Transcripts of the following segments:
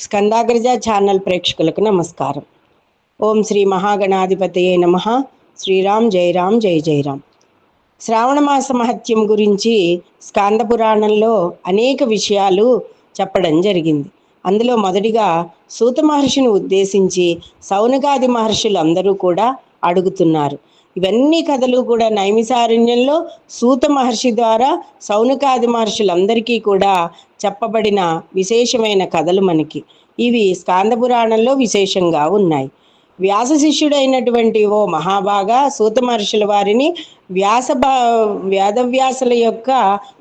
స్కందాగ్రజ channel ప్రేక్షకులకు నమస్కారం. ఓం శ్రీ మహాగణాధిపతయే నమః. శ్రీరామ్ జై రామ్ జై జై రామ్. శ్రావణ మాస మహత్యం గురించి స్కాంద పురాణంలో అనేక విషయాలు చెప్పడం జరిగింది. అందులో మొదటిగా సూత మహర్షిని ఉద్దేశించి సౌనకాది మహర్షులు అందరూ కూడా అడుగుతున్నారు. ఇవన్నీ కథలు కూడా నైమిసారణ్యంలో సూత మహర్షి ద్వారా సౌనకాది మహర్షులందరికీ కూడా చెప్పబడిన విశేషమైన కథలు మనకి. ఇవి స్కాంద పురాణంలో విశేషంగా ఉన్నాయి. వ్యాస శిష్యుడైనటువంటి ఓ మహాభాగా సూత మహర్షుల వారిని వేదవ్యాసుల యొక్క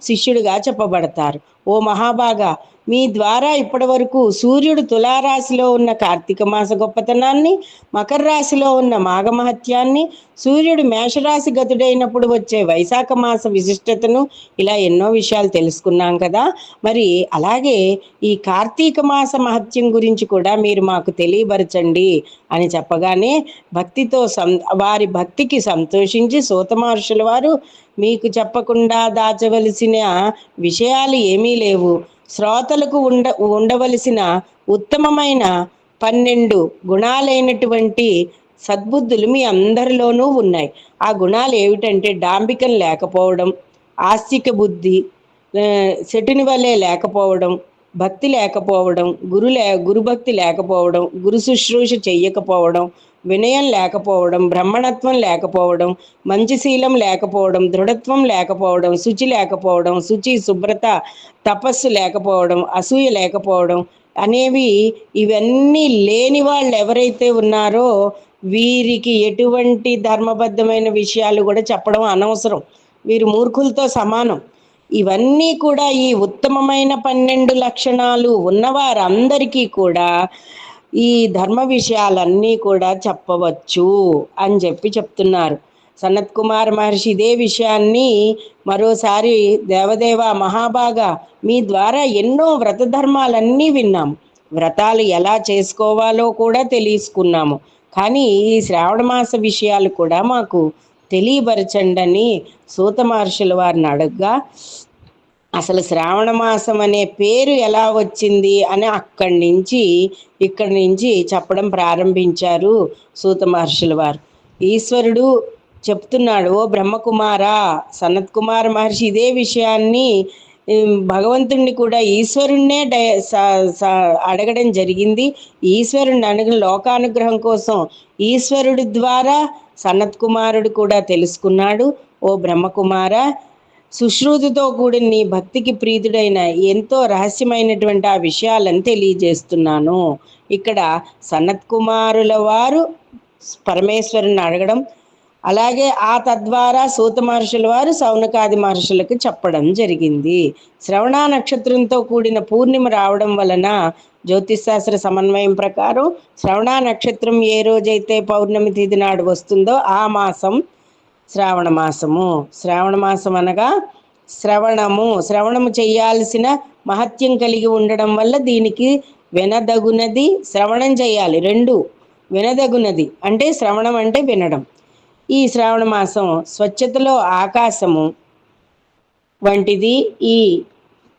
శిష్యుడిగా చెప్పబడతారు. ఓ మహాభాగా, మీ ద్వారా ఇప్పటి వరకు సూర్యుడు తులారాశిలో ఉన్న కార్తీక మాస గొప్పతనాన్ని, మకర రాశిలో ఉన్న మాఘమహత్యాన్ని, సూర్యుడు మేషరాశి గతుడైనప్పుడు వచ్చే వైశాఖ మాస విశిష్టతను, ఇలా ఎన్నో విషయాలు తెలుసుకున్నాం కదా. మరి అలాగే ఈ కార్తీక మాస మహత్యం గురించి కూడా మీరు మాకు తెలియపరచండి అని చెప్పగానే భక్తితో వారి భక్తికి సంతోషించి సూత మహర్షుల వారు, మీకు చెప్పకుండా దాచవలసిన విషయాలు ఏమీ లేవు. శ్రోతలకు ఉండవలసిన ఉత్తమమైన 12 గుణాలైనటువంటి సద్బుద్ధులు మీ అందరిలోనూ ఉన్నాయి. ఆ గుణాలు ఏమిటంటే డాంబికం లేకపోవడం, ఆస్తిక బుద్ధి, శటుని వలె లేకపోవడం, భక్తి లేకపోవడం, గురుభక్తి లేకపోవడం, గురు శుశ్రూష చెయ్యకపోవడం, వినయం లేకపోవడం, బ్రహ్మణత్వం లేకపోవడం, మంచి శీలం లేకపోవడం, దృఢత్వం లేకపోవడం, శుచి లేకపోవడం, శుభ్రత, తపస్సు లేకపోవడం, అసూయ లేకపోవడం అనేవి, ఇవన్నీ లేని వాళ్ళు ఎవరైతే ఉన్నారో వీరికి ఎటువంటి ధర్మబద్ధమైన విషయాలు కూడా చెప్పడం అనవసరం. వీరు మూర్ఖులతో సమానం. ఇవన్నీ కూడా ఈ ఉత్తమమైన 12 లక్షణాలు ఉన్నవారందరికీ కూడా ఈ ధర్మ విషయాలన్నీ కూడా చెప్పవచ్చు అని చెప్తున్నారు. సనత్ కుమార్ మహర్షి ఇదే విషయాన్ని మరోసారి, దేవదేవ మహాభాగా, మీ ద్వారా ఎన్నో వ్రత ధర్మాలన్నీ విన్నాము, వ్రతాలు ఎలా చేసుకోవాలో కూడా తెలుసుకున్నాము, కానీ ఈ శ్రావణ మాస విషయాలు కూడా మాకు తెలియపరచండి అని సూత మహర్షుల వారిని అడగగా, అసలు శ్రావణ మాసం అనే పేరు ఎలా వచ్చింది అని ఇక్కడి నుంచి చెప్పడం ప్రారంభించారు సూత మహర్షుల వారు. ఈశ్వరుడు చెప్తున్నాడు, ఓ బ్రహ్మకుమారా, సనత్ కుమార్ మహర్షి ఇదే విషయాన్ని భగవంతుణ్ణి కూడా ఈశ్వరుణ్ణే అడగడం జరిగింది. ఈశ్వరుణ్ణి అడిగిన లోకానుగ్రహం కోసం ఈశ్వరుడి ద్వారా సనత్ కుమారుడు కూడా తెలుసుకున్నాడు. ఓ బ్రహ్మకుమార, సుశ్రుతితో కూడిన నీ భక్తికి ప్రీతుడైన ఎంతో రహస్యమైనటువంటి ఆ విషయాలను తెలియజేస్తున్నాను. ఇక్కడ సనత్ కుమారుల వారు పరమేశ్వరుని అడగడం, అలాగే ఆ తద్వారా సూత మహర్షుల వారు సౌనకాది మహర్షులకు చెప్పడం జరిగింది. శ్రవణ నక్షత్రంతో కూడిన పూర్ణిమ రావడం వలన జ్యోతిష్ శాస్త్ర సమన్వయం ప్రకారం శ్రవణ నక్షత్రం ఏ రోజైతే పౌర్ణమి తిథి నాడు వస్తుందో ఆ మాసం శ్రావణ మాసము. శ్రావణ మాసం అనగా శ్రవణము చేయాల్సిన మహత్యం కలిగి ఉండడం వల్ల దీనికి వినదగునది, శ్రవణం చేయాలి, రెండు వినదగునది అంటే శ్రవణం అంటే వినడం. ఈ శ్రావణ మాసం స్వచ్ఛతలో ఆకాశము వంటిది.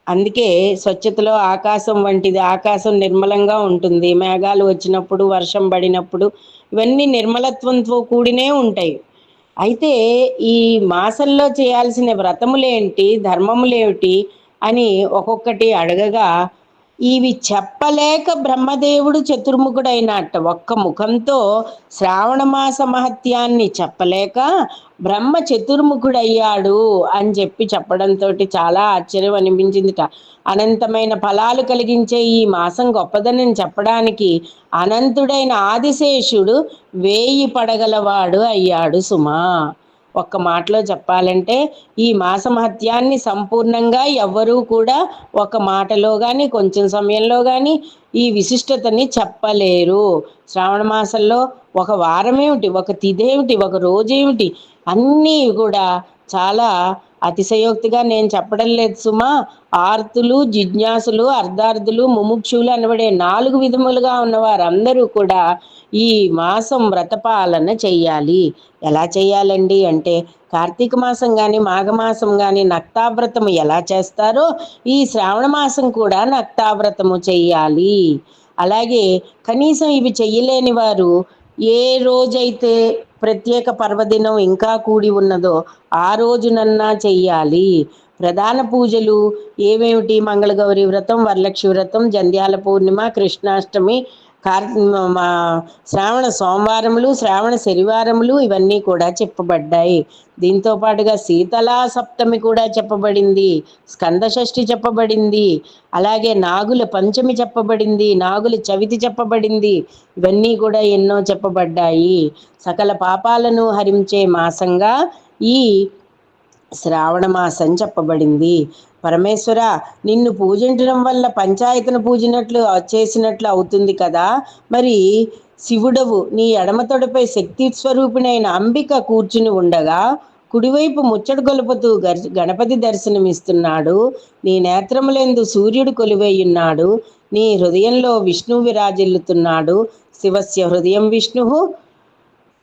అందుకే స్వచ్ఛతలో ఆకాశం వంటిది. ఆకాశం నిర్మలంగా ఉంటుంది. మేఘాలు వచ్చినప్పుడు, వర్షం పడినప్పుడు ఇవన్నీ నిర్మలత్వంతో కూడినే ఉంటాయి. అయితే ఈ మాసంలో చేయాల్సిన వ్రతములేంటి, ధర్మములేమిటి అని ఒక్కొక్కటి అడగగా, ఇవి చెప్పలేక బ్రహ్మదేవుడు చతుర్ముఖుడైనట్ట. ఒక్క ముఖంతో శ్రావణ మాస మహత్యాన్ని చెప్పలేక బ్రహ్మ చతుర్ముఖుడయ్యాడు అని చెప్పడంతో చాలా ఆశ్చర్యం అనిపించిందిట. అనంతమైన ఫలాలు కలిగించే ఈ మాసం గొప్పదనని చెప్పడానికి అనంతుడైన ఆదిశేషుడు 1000 పడగలవాడు అయ్యాడు సుమా. ఒక్క మాటలో చెప్పాలంటే ఈ మాస మహత్యాన్ని సంపూర్ణంగా ఎవ్వరూ కూడా ఒక మాటలో కానీ కొంచెం సమయంలో కానీ ఈ విశిష్టతని చెప్పలేరు. శ్రావణ మాసంలో ఒక వారం ఏమిటి, ఒక తిథి ఏమిటి, ఒక రోజు ఏమిటి, అన్నీ కూడా చాలా అతిశయోక్తిగా నేను చెప్పడం లేదు సుమా. ఆర్తులు, జిజ్ఞాసులు, అర్ధార్థులు, ముముక్షులు అనబడే 4 విధములుగా ఉన్నవారందరూ కూడా ఈ మాసం వ్రతపాలన చెయ్యాలి. ఎలా చేయాలండి అంటే, కార్తీక మాసం కానీ మాఘమాసం కానీ నక్తావ్రతము ఎలా చేస్తారో ఈ శ్రావణ మాసం కూడా నక్తావ్రతము చెయ్యాలి. అలాగే కనీసం ఇవి చెయ్యలేని వారు ఏ రోజైతే ప్రత్యేక పర్వదినం ఇంకా కూడి ఉన్నదో ఆ రోజునన్నా చెయ్యాలి. ప్రధాన పూజలు ఏవేమిటి? మంగళగౌరి వ్రతం, వరలక్ష్మి వ్రతం, జంధ్యాల పూర్ణిమ, కృష్ణాష్టమి, కార్ మా శ్రావణ సోమవారములు, శ్రావణ శనివారములు ఇవన్నీ కూడా చెప్పబడ్డాయి. దీంతో పాటుగా శీతలా సప్తమి కూడా చెప్పబడింది, స్కంద షష్ఠి చెప్పబడింది, అలాగే నాగుల పంచమి చెప్పబడింది, నాగుల చవితి చెప్పబడింది. ఇవన్నీ కూడా ఎన్నో చెప్పబడ్డాయి. సకల పాపాలను హరించే మాసంగా ఈ శ్రావణ మాసం చెప్పబడింది. పరమేశ్వర, నిన్ను పూజించడం వల్ల పంచాయతను పూజినట్లు చేసినట్లు అవుతుంది కదా. మరి శివుడవు నీ ఎడమ తొడపై శక్తి స్వరూపిణైన అంబిక కూర్చుని ఉండగా కుడివైపు ముచ్చట గొలుపుతూ గణపతి దర్శనమిస్తున్నాడు. నీ నేత్రములందు సూర్యుడు కొలువైయున్నాడు. నీ హృదయంలో విష్ణువు విరాజిల్లుతున్నాడు. శివస్య హృదయం విష్ణు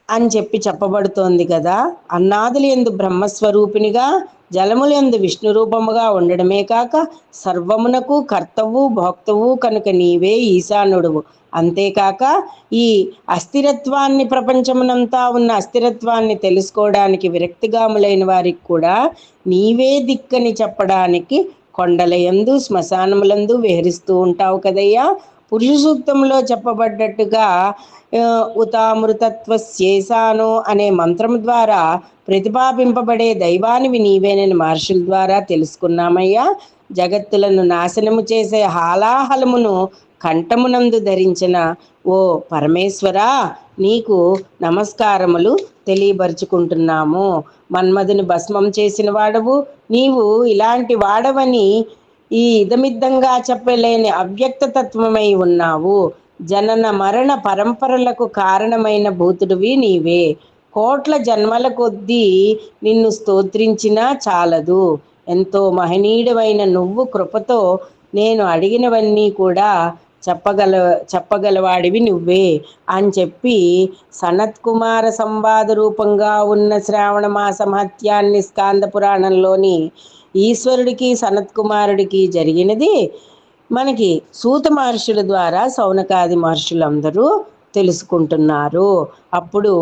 అని చెప్పబడుతోంది కదా. అన్నాదులు ఎందు బ్రహ్మస్వరూపినిగా, జలములందు విష్ణు రూపముగా ఉండడమే కాక సర్వమునకు కర్తవు భోక్తవు కనుక నీవే ఈశానుడువు. అంతేకాక ఈ అస్థిరత్వాన్ని, ప్రపంచమునంతా ఉన్న అస్థిరత్వాన్ని తెలుసుకోవడానికి విరక్తిగాములైన వారికి కూడా నీవే దిక్కని చెప్పడానికి కొండలయందు శ్మశానములందు విహరిస్తూ ఉంటావు కదయ్యా. పురుష సూక్తంలో చెప్పబడ్డట్టుగా ఉతామృతత్వశేషాను అనే మంత్రం ద్వారా ప్రతిపాదింపబడే దైవానివి నీవేనని మహర్షుల ద్వారా తెలుసుకున్నామయ్యా. జగత్తులను నాశనము చేసే హాలాహలమును కంఠమునందు ధరించిన ఓ పరమేశ్వరా, నీకు నమస్కారములు తెలియబరుచుకుంటున్నాము. మన్మధుని భస్మం చేసిన వాడవు నీవు, ఇలాంటి వాడవని ఈ ఇదమిద్దంగా చెప్పలేని అవ్యక్త తత్వమై ఉన్నావు. జనన మరణ పరంపరలకు కారణమైన భూతుడివి నీవే. కోట్ల జన్మల కొద్దీ నిన్ను స్తోత్రించినా చాలదు. ఎంతో మహనీయుడవైన నువ్వు కృపతో నేను అడిగినవన్నీ కూడా చెప్పగలవాడివి నువ్వే అని చెప్పి సనత్కుమార సంవాద రూపంగా ఉన్న శ్రావణ మాస మహత్యాన్ని స్కాంద పురాణంలోని ఈశ్వరుడికి సనత్కుమారుడికి జరిగినది మనకి సూత మహర్షుల ద్వారా సౌనకాది మహర్షులందరూ తెలుసుకుంటున్నారు. అప్పుడు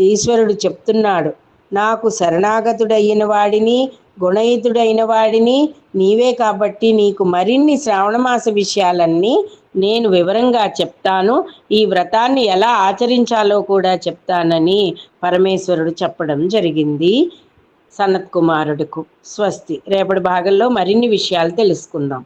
ఈశ్వరుడు చెప్తున్నాడు, నాకు శరణాగతుడైన వాడిని, గుణయుతుడైన వాడిని నీవే కాబట్టి నీకు మరిన్ని శ్రావణమాస విషయాలన్నీ నేను వివరంగా చెప్తాను. ఈ వ్రతాన్ని ఎలా ఆచరించాలో కూడా చెప్తానని పరమేశ్వరుడు చెప్పడం జరిగింది సనత్కుమారుడుకు. స్వస్తి. రేపటి భాగంలో మరిన్ని విషయాలు తెలుసుకుందాం.